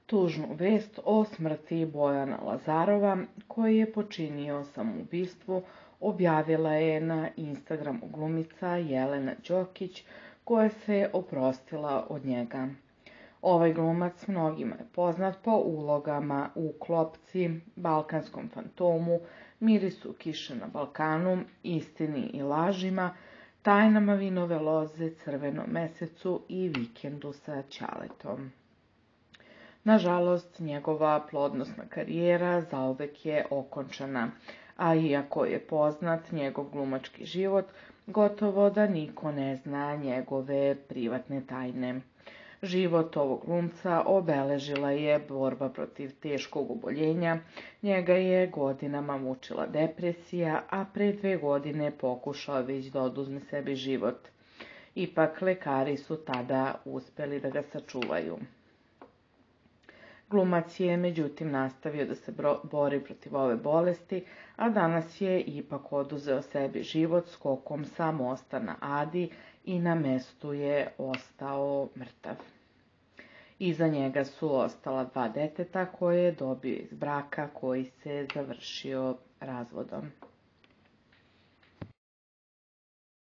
tužnu vest o smrti Bojana Lazarova, koji je počinio samoubistvo, objavila je na Instagramu glumica Jelena Đokić, koja se oprostila od njega. Ovaj glumac mnogima je poznat po ulogama u Klopci, Balkanskom fantomu, Mirisu kiše na Balkanu, Istini i lažima, Tajnama vinove loze, Crvenom mesecu i Vikendu sa Ćaletom. Nažalost, njegova plodnosna karijera zauvek je okončana, a iako je poznat njegov glumački život, gotovo da niko ne zna njegove privatne tajne. Život ovog glumca obeležila je borba protiv teškog oboljenja, njega je godinama mučila depresija, a pre 2 godine pokušao već da oduzme sebi život. Ipak, lekari su tada uspeli da ga sačuvaju. Glumac je međutim nastavio da se bori protiv ove bolesti, a danas je ipak oduzeo sebi život skokom sa mosta na Adi i na mestu je ostao mrtav. Iza njega su ostala 2 deteta koje je dobio iz braka koji se završio razvodom.